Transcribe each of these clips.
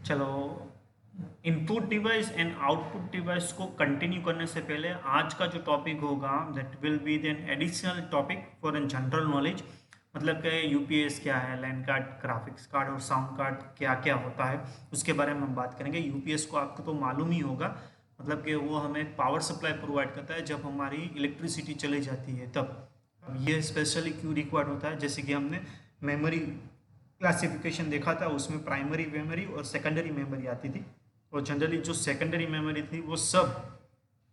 चलो, input device and output device को continue करने से पहले आज का जो टॉपिक होगा that will be then additional topic for an general knowledge. मतलब कि यूपीएस क्या है, लैन कार्ड, ग्राफिक्स कार्ड और साउंड कार्ड क्या क्या होता है, उसके बारे में हम बात करेंगे। यूपीएस को आपको तो मालूम ही होगा, मतलब कि वो हमें पावर सप्लाई प्रोवाइड करता है जब हमारी इलेक्ट्रिसिटी चली जाती है तब। अब ये स्पेशली क्यों रिक्वायर्ड होता है, जैसे कि हमने मेमोरी क्लासिफिकेशन देखा था, उसमें प्राइमरी मेमोरी और सेकेंडरी मेमोरी आती थी। और जनरली जो सेकेंडरी मेमोरी थी वो सब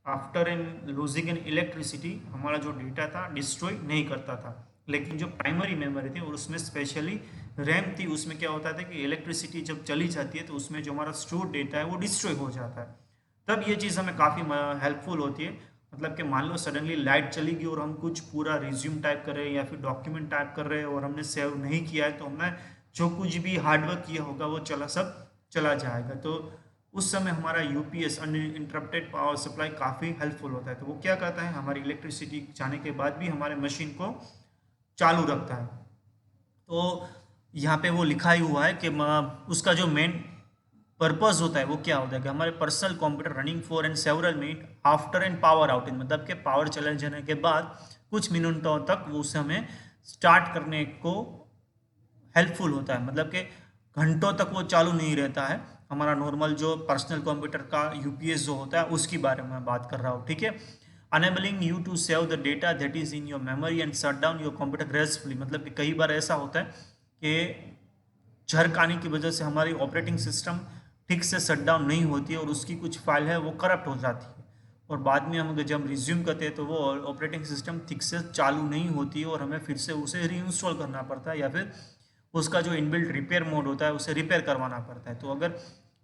after an losing an electricity हमारा जो डेटा था डिस्ट्रॉय नहीं करता था। लेकिन जो प्राइमरी मेमोरी थी और उसमें स्पेशली रैम थी, उसमें क्या होता था कि इलेक्ट्रिसिटी जब चली जाती है तो उसमें जो हमारा स्टोर डेटा है वो डिस्ट्रॉय हो जाता है। तब ये चीज़ हमें काफ़ी हेल्पफुल होती है। मतलब कि मान लो सडनली लाइट चली गई और हम कुछ पूरा रिज्यूम टाइप कर रहे हैं या फिर डॉक्यूमेंट टाइप कर रहे हैं और हमने सेव नहीं किया है, तो हमें जो कुछ भी हार्डवर्क किया होगा वो सब चला जाएगा। तो उस समय हमारा यूपीएस अनइंटरप्टेड पावर सप्लाई काफ़ी हेल्पफुल होता है। तो वो क्या करता है, हमारी इलेक्ट्रिसिटी जाने के बाद भी हमारे मशीन को चालू रखता है। तो यहाँ पे वो लिखा ही हुआ है कि उसका जो मेन पर्पस होता है वो क्या होता है कि हमारे personal computer running for and several minute after and power outage, मतलब कि पावर चले जाने के बाद कुछ मिनटों तक वो उसे हमें स्टार्ट करने को हेल्पफुल होता है। मतलब कि घंटों तक वो चालू नहीं रहता है। हमारा नॉर्मल जो पर्सनल कंप्यूटर का यूपीएस जो होता है उसकी बारे में मैं बात कर रहा हूँ, ठीक है। Enabling you to save the data that is in your memory and shut down your computer gracefully. मतलब कि कई बार ऐसा होता है कि झर्क आने की वजह से हमारी ऑपरेटिंग सिस्टम ठीक से शट डाउन नहीं होती है और उसकी कुछ फाइल है वो करप्ट हो जाती है, और बाद में हम जब रिज्यूम करते हैं तो वो ऑपरेटिंग सिस्टम ठीक से चालू नहीं होती है और हमें फिर से उसे रीइंस्टॉल करना पड़ता है या फिर उसका जो इनबिल्ट रिपेयर मोड होता है उसे रिपेयर करवाना पड़ता है। तो अगर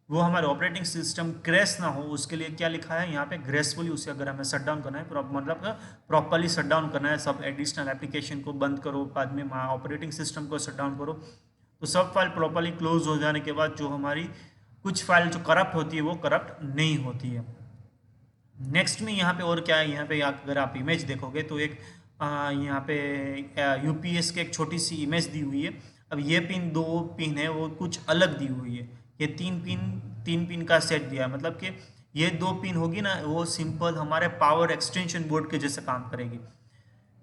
वो हमारे ऑपरेटिंग सिस्टम क्रैश ना हो उसके लिए क्या लिखा है यहाँ पे, ग्रेसफुली उसे अगर हमें शट डाउन करना है, मतलब प्रॉपरली शट डाउन करना है, सब एडिशनल एप्लीकेशन को बंद करो, बाद में ऑपरेटिंग सिस्टम को शट डाउन करो, तो सब फाइल प्रॉपरली क्लोज हो जाने के बाद जो हमारी कुछ फाइल जो करप्ट होती है वो करप्ट नहीं होती है। नेक्स्ट में यहाँ पे और क्या है, यहाँ पे अगर आप इमेज देखोगे तो एक यहाँ पे यूपीएस की एक छोटी सी इमेज दी हुई है। अब ये पिन, दो पिन है वो कुछ अलग दी हुई है, ये तीन पिन का सेट दिया है। मतलब कि ये दो पिन होगी ना वो सिंपल हमारे पावर एक्सटेंशन बोर्ड के जैसे काम करेगी।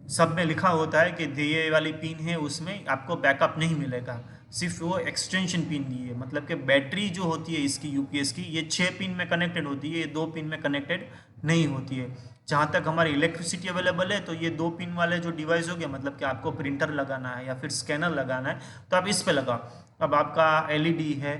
सब में लिखा होता है कि ये वाली पिन है उसमें आपको बैकअप नहीं मिलेगा, सिर्फ वो एक्सटेंशन पिन दी है। मतलब कि बैटरी जो होती है इसकी यूपीएस की ये 6 पिन में कनेक्टेड होती है, ये 2 पिन में कनेक्टेड नहीं होती है। जहाँ तक हमारी इलेक्ट्रिसिटी अवेलेबल है तो ये 2 पिन वाले जो डिवाइस हो गया, मतलब कि आपको प्रिंटर लगाना है या फिर स्कैनर लगाना है तो आप इस पे लगाओ। अब आपका एलईडी है,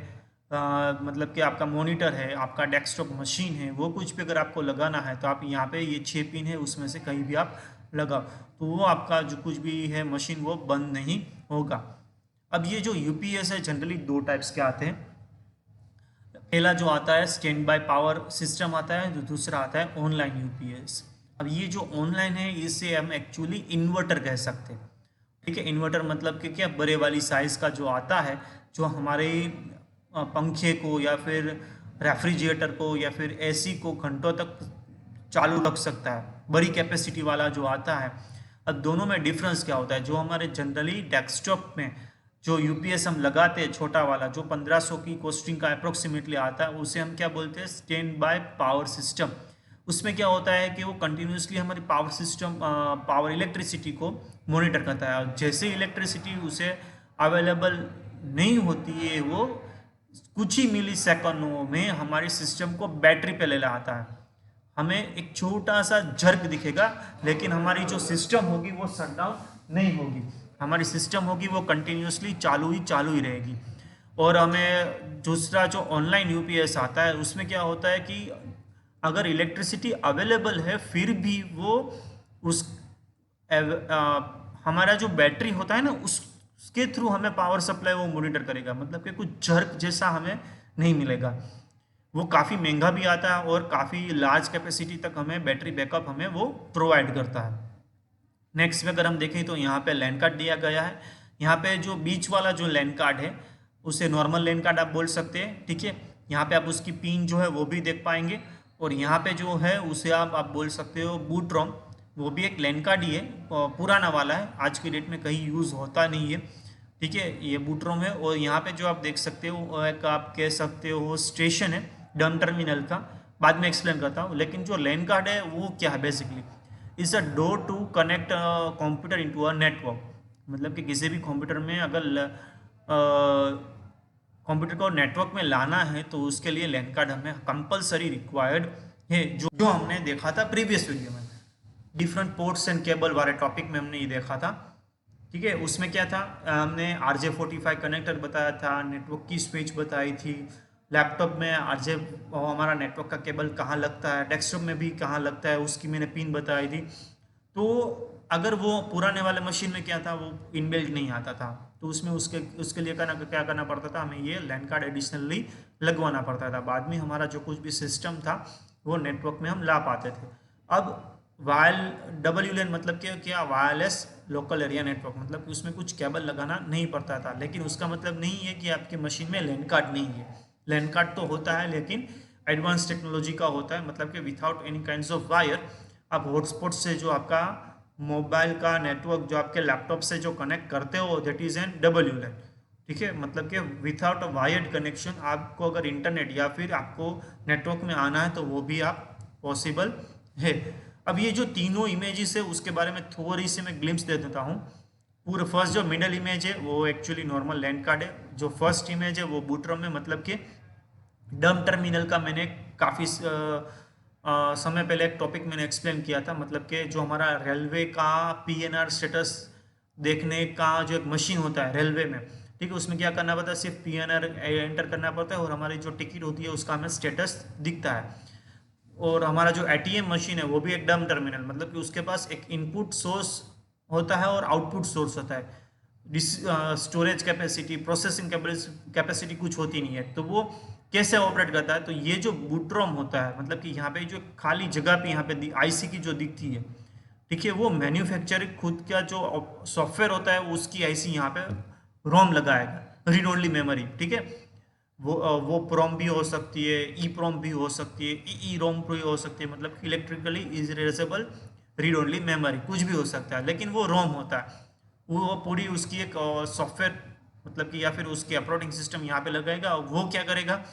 मतलब कि आपका मॉनिटर है, आपका डेस्कटॉप मशीन है, वो कुछ भी अगर आपको लगाना है तो आप यहाँ पे ये 6 पिन है उसमें से कहीं भी आप लगाओ, तो वो आपका जो कुछ भी है मशीन वो बंद नहीं होगा। अब ये जो यूपीएस है जनरली दो टाइप्स के आते हैं। पहला जो आता है स्टैंड बाय पावर सिस्टम आता है, जो दूसरा आता है ऑनलाइन यूपीएस। अब ये जो ऑनलाइन है इसे हम एक्चुअली इन्वर्टर कह सकते हैं, ठीक है। इन्वर्टर मतलब कि क्या, बड़े वाली साइज का जो आता है, जो हमारे पंखे को या फिर रेफ्रिजरेटर को या फिर एसी को घंटों तक चालू रख सकता है, बड़ी कैपेसिटी वाला जो आता है। अब दोनों में डिफरेंस क्या होता है, जो हमारे जनरली डेस्कटॉप में जो यूपीएस हम लगाते हैं छोटा वाला जो 1500 की कॉस्टिंग का अप्रोक्सीमेटली आता है, उसे हम क्या बोलते हैं, स्टैंड बाय पावर सिस्टम। उसमें क्या होता है कि वो कंटिन्यूसली हमारी पावर सिस्टम पावर इलेक्ट्रिसिटी को मॉनिटर करता है, और जैसे इलेक्ट्रिसिटी उसे अवेलेबल नहीं होती है वो कुछ ही मिली सेकंडों में हमारे सिस्टम को बैटरी पे ले लाता है। हमें एक छोटा सा झर्क दिखेगा लेकिन हमारी जो सिस्टम होगी वो शट डाउन नहीं होगी, हमारी सिस्टम होगी वो कंटिन्यूसली चालू ही रहेगी। और हमें दूसरा जो ऑनलाइन यूपीएस आता है उसमें क्या होता है कि अगर इलेक्ट्रिसिटी अवेलेबल है फिर भी वो उस हमारा जो बैटरी होता है ना उसके थ्रू हमें पावर सप्लाई वो मॉनिटर करेगा। मतलब कि कुछ झर्क जैसा हमें नहीं मिलेगा, वो काफ़ी महंगा भी आता है और काफ़ी लार्ज कैपेसिटी तक हमें बैटरी बैकअप हमें वो प्रोवाइड करता है। नेक्स्ट में अगर हम देखें तो यहाँ पे लैन कार्ड दिया गया है। यहाँ पे जो बीच वाला जो लैन कार्ड है उसे नॉर्मल लैन कार्ड आप बोल सकते हैं, ठीक है। यहाँ पे आप उसकी पिन जो है वो भी देख पाएंगे, और यहाँ पे जो है उसे आप बोल सकते हो बूट रोम, वो भी एक लैन कार्ड ही है, पुराना वाला है, आज की डेट में कहीं यूज़ होता नहीं है। ठीक है, ये बूट रोम है। और यहाँ पे जो आप देख सकते हो वो एक आप कह सकते हो स्टेशन है डम टर्मिनल का, बाद में एक्सप्लेन करता हूँ। लेकिन जो लैन कार्ड है वो क्या है basically, is a door to connect computer into a network. मतलब कि किसी भी कंप्यूटर में अगर कंप्यूटर को नेटवर्क में लाना है तो उसके लिए लैन कार्ड हमें कंपलसरी रिक्वायर्ड है, जो हमने देखा था प्रीवियस वीडियो में, डिफरेंट पोर्ट्स एंड केबल वाले टॉपिक में हमने ये देखा था। ठीक है, उसमें क्या था, हमने RJ45 कनेक्टर बताया था, नेटवर्क की स्विच बताई थी, लैपटॉप में RJ हमारा नेटवर्क का केबल कहाँ लगता है, डेस्कटॉप में भी कहाँ लगता है उसकी मैंने पिन बताई थी। तो अगर वो पुराने वाले मशीन में क्या था, वो इनबिल्ट नहीं आता था, तो उसमें उसके उसके लिए क्या करना पड़ता था, हमें ये लैन कार्ड एडिशनली लगवाना पड़ता था। बाद में हमारा जो कुछ भी सिस्टम था वो नेटवर्क में हम ला पाते थे। अब वायल WLAN मतलब क्या वायरलेस लोकल एरिया नेटवर्क, मतलब कि उसमें कुछ केबल लगाना नहीं पड़ता था। लेकिन उसका मतलब नहीं है कि आपकी मशीन में लैन कार्ड नहीं है, लैन कार्ड तो होता है लेकिन एडवांस टेक्नोलॉजी का होता है, मतलब कि without any kinds of wire आप हॉटस्पॉट से जो आपका मोबाइल का नेटवर्क जो आपके लैपटॉप से जो कनेक्ट करते हो दैट इज एन WLAN। ठीक है, मतलब कि विदाउट अ वायर्ड कनेक्शन आपको अगर इंटरनेट या फिर आपको नेटवर्क में आना है तो वो भी आप पॉसिबल है। अब ये जो तीनों इमेजेस है उसके बारे में थोड़ी सी मैं ग्लिम्स दे देता हूँ। पूरा फर्स्ट जो मिडल इमेज है वो एक्चुअली नॉर्मल लैन कार्ड है, जो फर्स्ट इमेज है वो बूटरम है, मतलब कि डम टर्मिनल का मैंने काफ़ी समय पहले एक टॉपिक मैंने एक्सप्लेन किया था। मतलब कि जो हमारा रेलवे का PNR स्टेटस देखने का जो एक मशीन होता है रेलवे में, ठीक है, उसमें क्या करना पड़ता है, सिर्फ PNR एंटर करना पड़ता है और हमारी जो टिकट होती है उसका हमें स्टेटस दिखता है। और हमारा जो ATM मशीन है वो भी एक डम टर्मिनल, मतलब कि उसके पास एक इनपुट सोर्स होता है और आउटपुट सोर्स होता है। स्टोरेज कैपेसिटी, प्रोसेसिंग कैपेसिटी कुछ होती नहीं है। तो वो कैसे ऑपरेट करता है, तो ये जो बूटरोम होता है, मतलब कि यहाँ पे जो खाली जगह पे यहाँ पे IC की जो दिखती है, ठीक है, वो मैन्युफैक्चरिंग खुद का जो सॉफ्टवेयर होता है उसकी IC यहाँ पे रोम लगाएगा, रीड ओनली मेमोरी। ठीक है, वो प्रोम भी हो सकती है, ई प्रोम भी हो सकती है, ई रोम भी हो सकती है, मतलब electrically erasable read only memory कुछ भी हो सकता है, लेकिन वो रोम होता है। वो पूरी उसकी एक सॉफ्टवेयर, मतलब कि या फिर उसके ऑपरेटिंग सिस्टम यहाँ पे लगाएगा। वो क्या करेगा,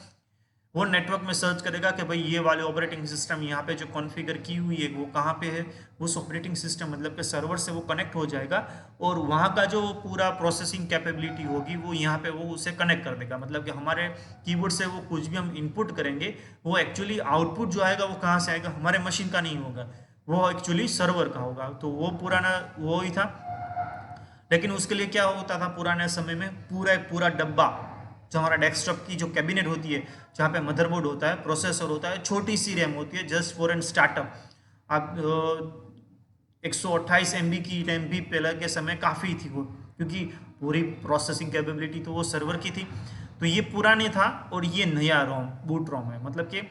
वो नेटवर्क में सर्च करेगा कि भाई ये वाले ऑपरेटिंग सिस्टम यहाँ पे जो कॉन्फ़िगर की हुई है वो कहाँ पे है। उस ऑपरेटिंग सिस्टम मतलब के सर्वर से वो कनेक्ट हो जाएगा और वहाँ का जो पूरा प्रोसेसिंग कैपेबिलिटी होगी वो यहाँ पे वो उसे कनेक्ट कर देगा। मतलब कि हमारे कीबोर्ड से वो कुछ भी हम इनपुट करेंगे वो एक्चुअली आउटपुट जो आएगा वो कहाँ से आएगा, हमारे मशीन का नहीं होगा, वो एक्चुअली सर्वर का होगा। तो वो पुराना वो ही था। लेकिन उसके लिए क्या होता था पुराने समय में, पूरा एक पूरा डब्बा, जो हमारा डेस्कटॉप की जो कैबिनेट होती है, जहाँ पे मदरबोर्ड होता है, प्रोसेसर होता है, छोटी सी रैम होती है जस्ट फॉर एन स्टार्टअप। आप 128 MB की रैम भी पहले के समय काफ़ी थी वो, क्योंकि पूरी प्रोसेसिंग कैपेबिलिटी तो वो सर्वर की थी। तो ये पुराने था और ये नया रोम बूट रोम है, मतलब कि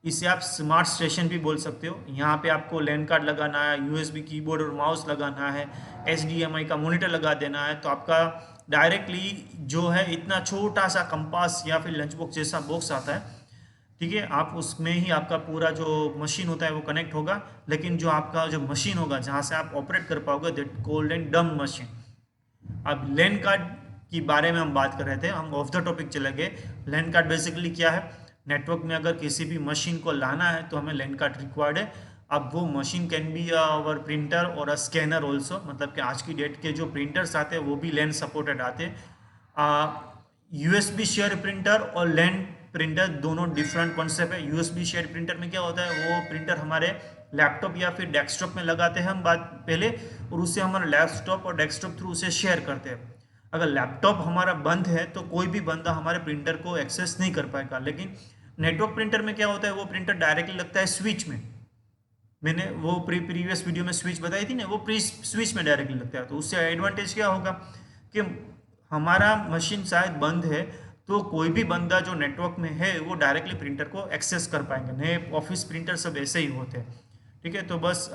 इसे आप स्मार्ट स्टेशन भी बोल सकते हो। यहाँ पे आपको लैन कार्ड लगाना है, USB कीबोर्ड और माउस लगाना है, HDMI का मॉनिटर लगा देना है, तो आपका डायरेक्टली जो है इतना छोटा सा कंपास या फिर लंच बॉक्स जैसा बॉक्स आता है, ठीक है, आप उसमें ही आपका पूरा जो मशीन होता है वो कनेक्ट होगा। लेकिन जो आपका जो मशीन होगा जहाँ से आप ऑपरेट कर पाओगे दैट कोल्ड एंड डम मशीन। अब लैन कार्ड की बारे में हम बात कर रहे थे, हम ऑफ द टॉपिक चले गए। लैन कार्ड बेसिकली क्या है, नेटवर्क में अगर किसी भी मशीन को लाना है तो हमें लैन कार्ड रिक्वायर्ड है। अब वो machine can be our printer और अ स्कैनर ऑल्सो, मतलब कि आज की डेट के जो प्रिंटर्स आते हैं वो भी लैन सपोर्टेड आते हैं। USB शेयर प्रिंटर और लैन प्रिंटर दोनों डिफरेंट कॉन्सेप्ट है। USB शेयर प्रिंटर में क्या होता है, वो प्रिंटर हमारे लैपटॉप या फिर डेस्कटॉप में लगाते हैं हम बात पहले, और उससे हमारे लैपटॉप और डेस्कटॉप थ्रू उसे शेयर करते हैं। अगर लैपटॉप हमारा बंद है तो कोई भी बंदा हमारे प्रिंटर को एक्सेस नहीं कर पाएगा। लेकिन नेटवर्क प्रिंटर में क्या होता है, वो प्रिंटर डायरेक्टली लगता है स्विच में। मैंने वो प्रीवियस वीडियो में स्विच बताई थी ना, वो स्विच में डायरेक्टली लगता है। तो उससे एडवांटेज क्या होगा कि हमारा मशीन शायद बंद है तो कोई भी बंदा जो नेटवर्क में है वो डायरेक्टली प्रिंटर को एक्सेस कर पाएंगे। नए ऑफिस प्रिंटर सब ऐसे ही होते हैं। ठीक है, तो बस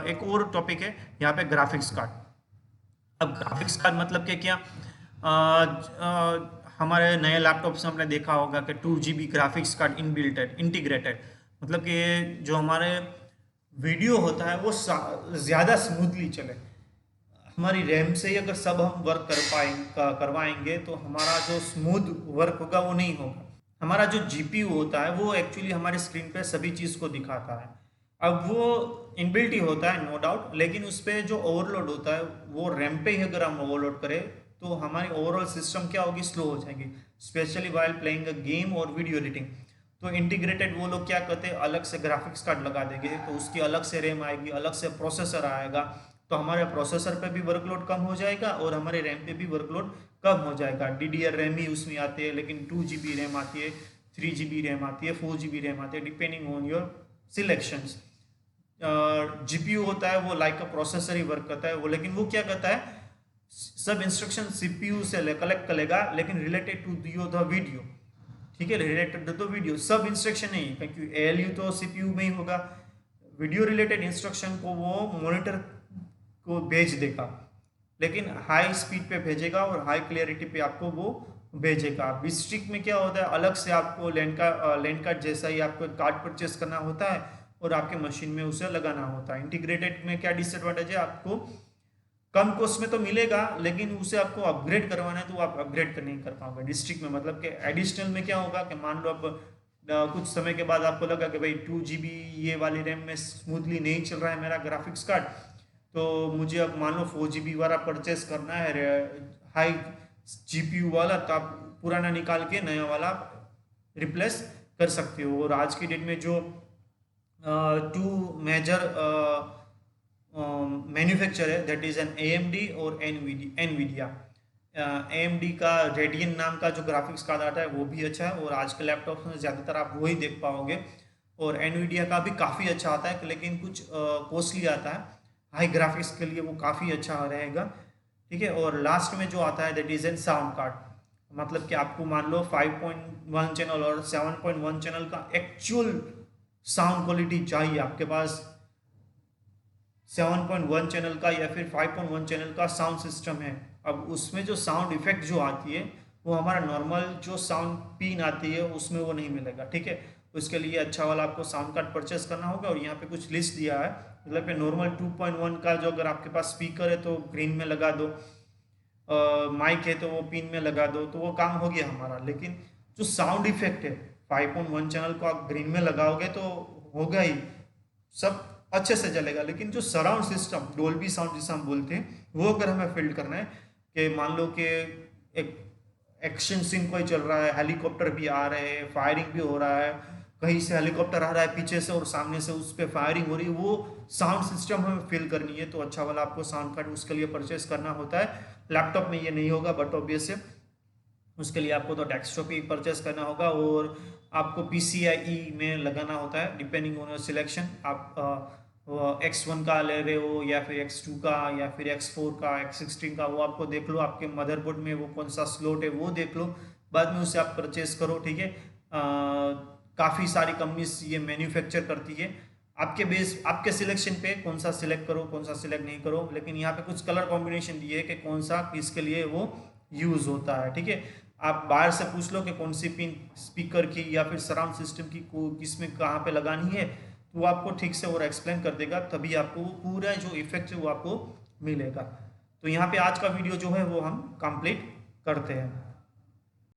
एक और टॉपिक है यहाँ पे, ग्राफिक्स कार्ड। अब ग्राफिक्स कार्ड मतलब कि क्या, हमारे नए लैपटॉप से हमने देखा होगा कि 2 GB ग्राफिक्स कार्ड इनबिल्ट है, इंटीग्रेटेड, मतलब कि जो हमारे वीडियो होता है वो ज़्यादा स्मूथली चले। हमारी रैम से ही अगर सब हम वर्क करवाएंगे तो हमारा जो स्मूथ वर्क होगा वो नहीं होगा। हमारा जो जीपीयू होता है वो एक्चुअली हमारे स्क्रीन पे सभी चीज़ को दिखाता है। अब वो इनबिल्ट ही होता है नो डाउट, लेकिन उस पर जो ओवरलोड होता है वो रैम पे ही अगर हम ओवरलोड करें तो हमारी ओवरऑल सिस्टम क्या होगी, स्लो हो जाएगी, specially while playing a game और वीडियो एडिटिंग। तो इंटीग्रेटेड वो लोग क्या करते हैं, अलग से ग्राफिक्स कार्ड लगा देंगे, तो उसकी अलग से रैम आएगी, अलग से प्रोसेसर आएगा, तो हमारे प्रोसेसर पे भी वर्कलोड कम हो जाएगा और हमारे रैम पे भी वर्कलोड कम हो जाएगा। DDR रैम ही उसमें आती है, लेकिन 2 GB रैम आती है, 3 GB रैम आती है, 4 GB रैम आती है, depending on your selections. GPU होता है वो लाइक अ प्रोसेसर ही वर्क करता है वो, लेकिन वो क्या करता है, सब इंस्ट्रक्शन CPU से कलेक्ट करेगा, लेकिन रिलेटेड टू द वीडियो, ठीक है, रिलेटेड टू द वीडियो, सब इंस्ट्रक्शन नहीं, क्योंकि ALU तो CPU में ही होगा। वीडियो रिलेटेड इंस्ट्रक्शन को वो मॉनिटर को भेज देगा, लेकिन हाई स्पीड पे भेजेगा और हाई क्लियरिटी पे आपको वो भेजेगा। बिस्ट्रिक में क्या होता है, अलग से आपको लैंड कार्ड जैसा ही आपको कार्ड परचेस करना होता है और आपके मशीन में उसे लगाना होता है। इंटीग्रेटेड में क्या डिसएडवांटेज है, आपको कम कॉस्ट में तो मिलेगा, लेकिन उसे आपको अपग्रेड करवाना है तो आप अपग्रेड नहीं कर पाओगे डिस्ट्रिक्ट में। मतलब कि एडिशनल में क्या होगा कि मान लो अब कुछ समय के बाद आपको लगा कि भाई 2 GB ये वाली रैम में स्मूथली नहीं चल रहा है मेरा ग्राफिक्स कार्ड, तो मुझे अब मान लो 4 GB वाला परचेस करना है, हाई GPU वाला, तो आप पुराना निकाल के नया वाला रिप्लेस कर सकते हो। और आज की डेट में जो टू मेजर मैन्युफैक्चर है, दैट इज एन AMD और एनवीडिया। AMD का रेडियन नाम का जो ग्राफिक्स कार्ड आता है वो भी अच्छा है, और आज के लैपटॉप में ज़्यादातर आप वही देख पाओगे। और एनवीडिया का भी काफ़ी अच्छा आता है, लेकिन कुछ कॉस्टली आता है, हाई ग्राफिक्स के लिए वो काफ़ी अच्छा रहेगा, ठीक है। और लास्ट में जो आता है that is an sound card, मतलब कि आपको मान लो 5.1 चैनल और 7.1 चैनल का एक्चुअल साउंड क्वालिटी चाहिए आपके पास, 7.1 चैनल का या फिर 5.1 चैनल का साउंड सिस्टम है। अब उसमें जो साउंड इफेक्ट जो आती है वो हमारा नॉर्मल जो साउंड पिन आती है उसमें वो नहीं मिलेगा, ठीक है। उसके लिए अच्छा वाला आपको साउंड कार्ड परचेस करना होगा, और यहाँ पे कुछ लिस्ट दिया है, मतलब कि नॉर्मल 2.1 का जो अगर आपके पास स्पीकर है तो ग्रीन में लगा दो, माइक है तो वो पिन में लगा दो, तो वो काम हो गया हमारा। लेकिन जो साउंड इफेक्ट है 5.1 चैनल को आप ग्रीन में लगाओगे तो होगा ही, सब अच्छे से चलेगा, लेकिन जो सराउंड सिस्टम डोल्बी साउंड जिसे हम बोलते हैं वो अगर हमें फील्ड करना है, कि मान लो कि एक एक्शन सीन कोई चल रहा है, हेलीकॉप्टर भी आ रहे हैं, फायरिंग भी हो रहा है, कहीं से हेलीकॉप्टर आ रहा है पीछे से और सामने से उस पर फायरिंग हो रही है, वो साउंड सिस्टम हमें फील करनी है, तो अच्छा वाला आपको साउंड कार्ड उसके लिए परचेस करना होता है। लैपटॉप में ये नहीं होगा, बट ऑब्वियस है उसके लिए आपको तो डेस्कटॉप ही परचेस करना होगा, और आपको PCIe में लगाना होता है, डिपेंडिंग ऑन योर सिलेक्शन। आप X1 का ले रहे हो या फिर X2 का या फिर X4 का X16 का, वो आपको देख लो, आपके मदरबोर्ड में वो कौन सा स्लॉट है वो देख लो, बाद में उसे आप परचेस करो, ठीक है। काफ़ी सारी कंपनीज ये मैन्युफैक्चर करती है, आपके बेस आपके सिलेक्शन पे कौन सा सिलेक्ट करो कौन सा सिलेक्ट नहीं करो, लेकिन यहाँ पे कुछ कलर कॉम्बिनेशन दिए है कि कौन सा किसके लिए वो यूज़ होता है, ठीक है। आप बाहर से पूछ लो कि कौन सी पिन स्पीकर की या फिर सराउंड सिस्टम की किस में कहाँ पे लगानी है, तो वो आपको ठीक से और एक्सप्लेन कर देगा, तभी आपको पूरा जो इफेक्ट है वो आपको मिलेगा। तो यहाँ पे आज का वीडियो जो है वो हम कंप्लीट करते हैं।